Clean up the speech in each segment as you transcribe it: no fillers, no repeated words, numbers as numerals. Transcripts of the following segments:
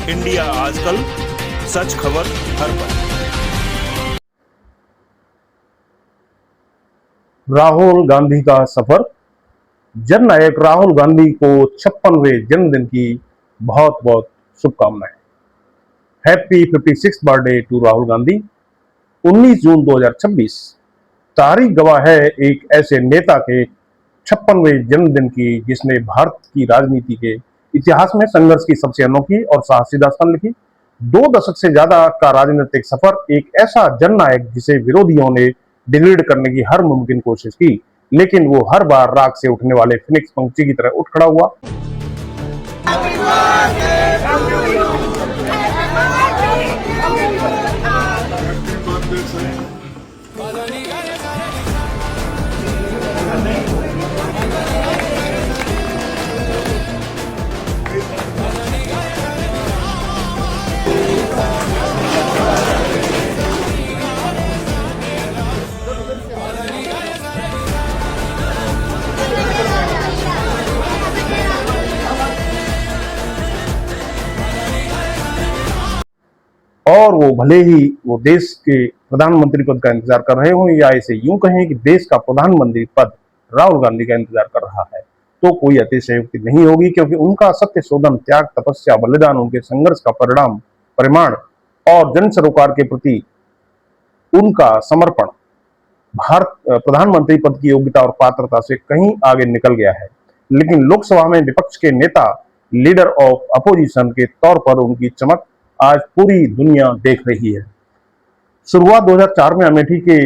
India आजकल, सच खबर हर पल। राहुल गांधी का सफर। जननायक राहुल गांधी को 56वें जन्मदिन की बहुत बहुत शुभकामनाएं। Happy 56 birthday to Rahul Gandhi. 19 June 2026 तारीख गवाह है एक ऐसे नेता के 56वें जन्मदिन की जिसने भारत की राजनीति के इतिहास में संघर्ष की सबसे अनोखी और साहसी दास्तान लिखी। 2 दशक से ज्यादा का राजनीतिक सफर, एक ऐसा जननायक जिसे विरोधियों ने डिग्रेड करने की हर मुमकिन कोशिश की, लेकिन वो हर बार राख से उठने वाले फिनिक्स पंछी की तरह उठ खड़ा हुआ। और वो भले ही वो देश के प्रधानमंत्री पद का इंतजार कर रहे हों, या इसे यूं कहें कि देश का प्रधानमंत्री पद राहुल गांधी का इंतजार कर रहा है, तो कोई अतिशयोक्ति नहीं होगी, क्योंकि उनका सत्य शोधन, त्याग, तपस्या, बलिदान, उनके संघर्ष का परिमाण और जन सरोकार के प्रति उनका समर्पण भारत प्रधानमंत्री पद की योग्यता और पात्रता से कहीं आगे निकल गया है। लेकिन लोकसभा में विपक्ष के नेता, लीडर ऑफ अपोजिशन के तौर पर उनकी चमक आज पूरी दुनिया देख रही है। शुरुआत 2004 में अमेठी के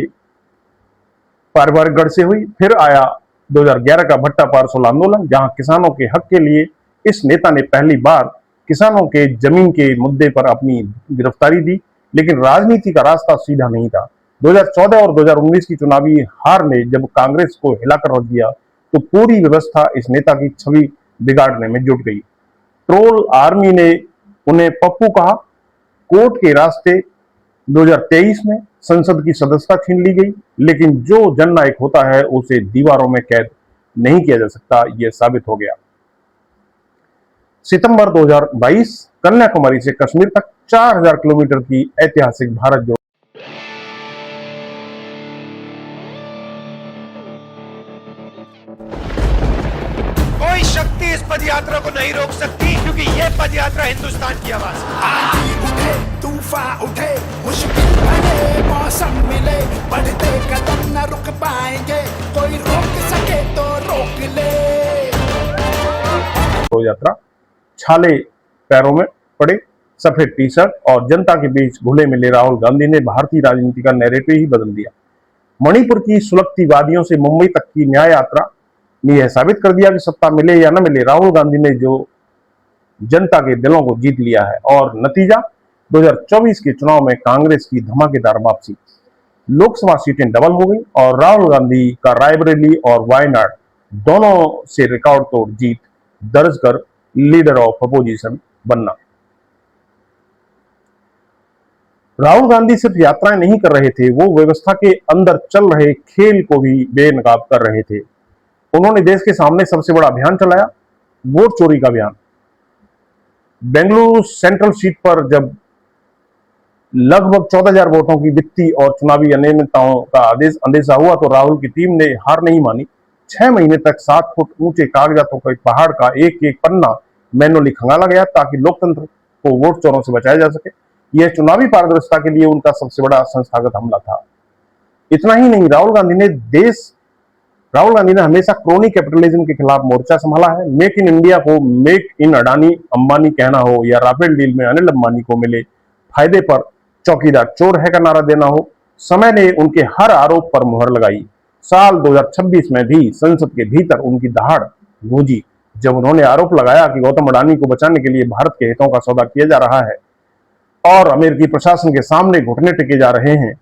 पारिवारिक गढ़ से हुई, फिर आया 2011 का भट्टा पारसोल आंदोलन, जहां किसानों के हक के लिए इस नेता ने पहली बार किसानों के जमीन के मुद्दे पर अपनी गिरफ्तारी दी। लेकिन राजनीति का रास्ता सीधा नहीं था। 2014 और 2019 की चुनावी हार ने जब कांग्रेस को हिलाकर रख दिया, तो पूरी व्यवस्था इस नेता की छवि बिगाड़ने में जुट गई। ट्रोल आर्मी ने उन्हें पप्पू कहा। कोर्ट के रास्ते 2023 में संसद की सदस्यता छीन ली गई, लेकिन जो जननायक होता है उसे दीवारों में कैद नहीं किया जा सकता, यह साबित हो गया। सितंबर 2022 कन्याकुमारी से कश्मीर तक 4000 किलोमीटर की ऐतिहासिक भारत जोड़ो कोई शक्ति इस पदयात्रा को नहीं रोक सकती, क्योंकि ये पदयात्रा हिंदुस्तान की आवाज है। आंधी उठे, तूफान उठे, मुश्किल बने, मौसम मिले, बढ़ते कदम न रुक पाएंगे, कोई रोक सके तो रोक ले। यात्रा। छाले पैरों में पड़े, सफेद टी शर्ट और जनता के बीच घुले मिले राहुल गांधी ने भारतीय राजनीति का नैरेटिव ही बदल दिया। मणिपुर की सुलगती वादियों से मुंबई तक की न्याय यात्रा ने यह साबित कर दिया कि सत्ता मिले या न मिले, राहुल गांधी ने जो जनता के दिलों को जीत लिया है। और नतीजा 2024 के चुनाव में कांग्रेस की धमाकेदार वापसी, लोकसभा सीटें डबल हो गई और राहुल गांधी का रायबरेली और वायनाड दोनों से रिकॉर्ड तोड़ जीत दर्ज कर लीडर ऑफ अपोजिशन बनना। राहुल गांधी सिर्फ यात्राएं नहीं कर रहे थे, वो व्यवस्था के अंदर चल रहे खेल को भी बेनकाब कर रहे थे। उन्होंने देश के सामने सबसे बड़ा अभियान चलाया, वोट चोरी का अभियान। बेंगलुरु सेंट्रल सीट पर जब लगभग 14,000 वोटों की वित्तीय और चुनावी अनियमितताओं का अंदेशा हुआ, तो राहुल की टीम ने हार नहीं मानी। 6 महीने तक 7 फुट ऊंचे कागजातों के पहाड़ का एक एक पन्ना मैनुअली खंगाला गया, ताकि लोकतंत्र को वोट चोरों से बचाया जा सके। यह चुनावी पारदर्शिता के लिए उनका सबसे बड़ा संस्थागत हमला था। इतना ही नहीं, राहुल गांधी ने हमेशा क्रोनी कैपिटलिज्म के खिलाफ मोर्चा संभाला है। मेक इन इंडिया को मेक इन अडानी अंबानी कहना हो, या राफेल डील में अनिल अंबानी को मिले फायदे पर चौकीदार चोर है का नारा देना हो, समय ने उनके हर आरोप पर मुहर लगाई। साल 2026 में भी संसद के भीतर उनकी दहाड़ गूंजी, जब उन्होंने आरोप लगाया कि गौतम अडानी को बचाने के लिए भारत के हितों का सौदा किया जा रहा है और अमेरिकी प्रशासन के सामने घुटने टेके जा रहे हैं,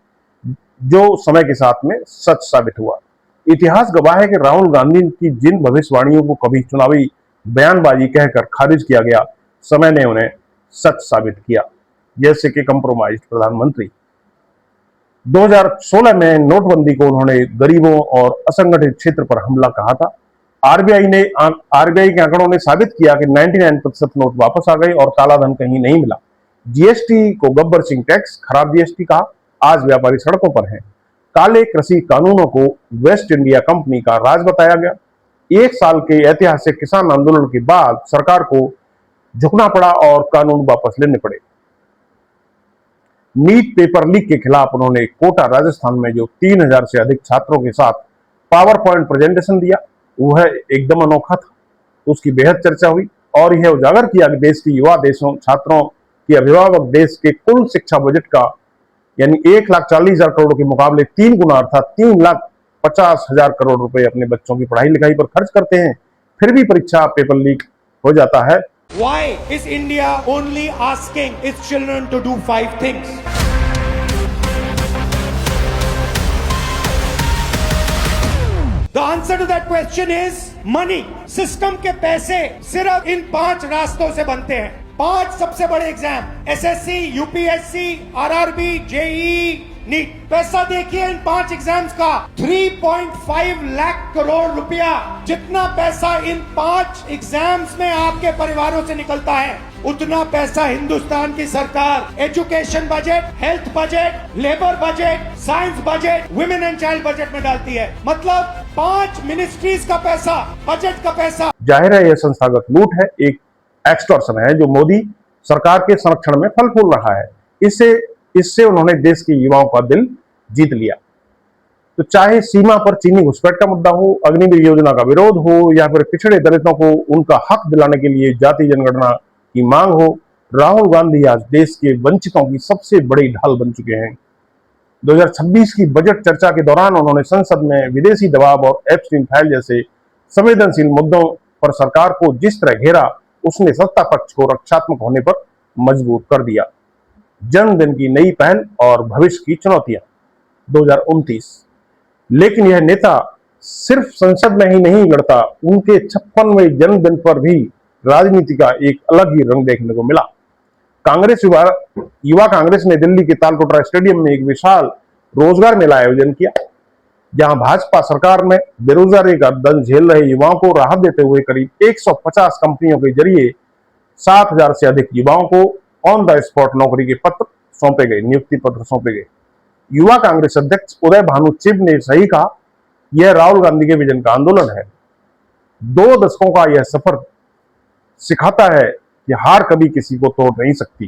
जो समय के साथ में सच साबित हुआ। इतिहास गवाह है कि राहुल गांधी की जिन भविष्यवाणियों को कभी चुनावी बयानबाजी कहकर खारिज किया गया, समय ने उन्हें सच साबित किया, जैसे कि कंप्रोमाइज्ड प्रधानमंत्री। 2016 में नोटबंदी को उन्होंने गरीबों और असंगठित क्षेत्र पर हमला कहा था। आरबीआई के आंकड़ों ने साबित किया कि 99% नोट वापस आ गए और काला धन कहीं नहीं मिला। जीएसटी को गब्बर सिंह टैक्स, खराब जीएसटी कहा। आज व्यापारी सड़कों पर हैं। काले कृषि कानूनों को वेस्ट इंडिया कंपनी का राज बताया गया। 1 साल के ऐतिहासिक किसान आंदोलन के बाद सरकार को झुकना पड़ा और कानून वापस लेने पड़े। नीट पेपर लीक के खिलाफ उन्होंने कोटा राजस्थान में जो 3000 से अधिक छात्रों के साथ पावर पॉइंट प्रेजेंटेशन दिया, वह एकदम अनोखा था। उसकी बेहद चर्चा हुई और यह उजागर किया कि देश की युवा देशों छात्रों के अभिभावक देश के कुल शिक्षा बजट का यानी 1,40,000 करोड़ के मुकाबले 3 गुना अर्थात 3,50,000 करोड़ रुपए अपने बच्चों की पढ़ाई लिखाई पर खर्च करते हैं, फिर भी परीक्षा पेपर लीक हो जाता है। Why is India only asking its children to do 5 things? The answer to that question is money. System के पैसे सिर्फ इन 5 रास्तों से बनते हैं। 5 सबसे बड़े exam, SSC, UPSC, RRB, JEE, NEET. पैसा देखिए इन 5 एग्जाम्स का 3.5 लाख करोड़ रुपया। जितना पैसा इन 5 एग्जाम्स में आपके परिवारों से निकलता है, उतना पैसा हिंदुस्तान की सरकार education budget, health budget, labour budget, science budget, women and child budget में डालती है। मतलब 5 मिनिस्ट्रीज का पैसा, बजट का पैसा। जाहिर है यह संस्थागत लूट है, एक एक्सटॉर्शन है जो मोदी सरकार के संरक्षण में फल फूल रहा है। इससे उन्होंने देश के युवाओं का दिल जीत लिया। तो चाहे सीमा पर चीनी घुसपैठ का मुद्दा हो, अग्निवीर योजना का विरोध हो या फिर पिछड़े दलितों को उनका हक दिलाने के लिए जाति जनगणना की मांग हो, राहुल गांधी आज देश के वंचितों की सबसे बड़ी ढाल बन चुके हैं। 2026 की बजट चर्चा के दौरान उन्होंने संसद में विदेशी दबाव और एप्स्टीन फाइल जैसे संवेदनशील मुद्दों पर सरकार को जिस तरह घेरा, उसने सत्ता पक्ष को रक्षात्मक होने पर मजबूर कर दिया। जन्मदिन की नई पहल और भविष्य की चुनौतियां 2029। लेकिन यह नेता सिर्फ संसद में ही नहीं लड़ता, उनके 56वें जन्मदिन पर भी राजनीति का एक अलग ही रंग देखने को मिला। युवा कांग्रेस ने दिल्ली के तालकटोरा स्टेडियम में एक विशाल रोजगार मेला आयोजन किया, जहां भाजपा सरकार में बेरोजगारी का दंश झेल रहे युवाओं को राहत देते हुए करीब 150 कंपनियों के जरिए 7,000 से अधिक युवाओं को ऑन द स्पॉट नौकरी के पत्र सौंपे गए, नियुक्ति पत्र सौंपे गए। युवा कांग्रेस अध्यक्ष उदय भानु चिब ने सही कहा, यह राहुल गांधी के विजन का आंदोलन है। 2 दशकों का यह सफर सिखाता है कि हार कभी किसी को तोड़ नहीं सकती।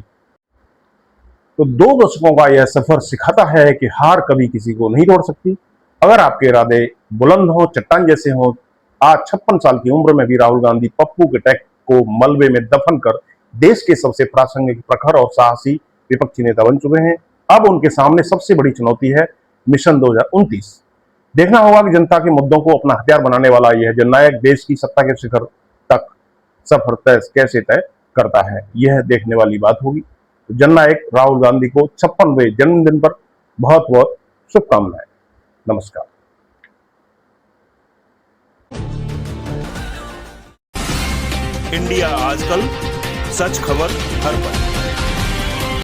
तो 2 दशकों का यह सफर सिखाता है कि हार कभी किसी को नहीं तोड़ सकती। अगर आपके इरादे बुलंद हो, चट्टान जैसे हो, आज 56 साल की उम्र में भी राहुल गांधी पप्पू के टैग को मलबे में दफन कर देश के सबसे प्रासंगिक, प्रखर और साहसी विपक्षी नेता बन चुके हैं। अब उनके सामने सबसे बड़ी चुनौती है मिशन 2029। देखना होगा कि जनता के मुद्दों को अपना हथियार बनाने वाला यह जननायक देश की सत्ता के शिखर तक सफर कैसे तय करता है, यह देखने वाली बात होगी। तो जननायक राहुल गांधी को 56वें जन्मदिन पर बहुत बहुत शुभकामनाएं। नमस्कार। इंडिया आजकल, सच खबर हर पल।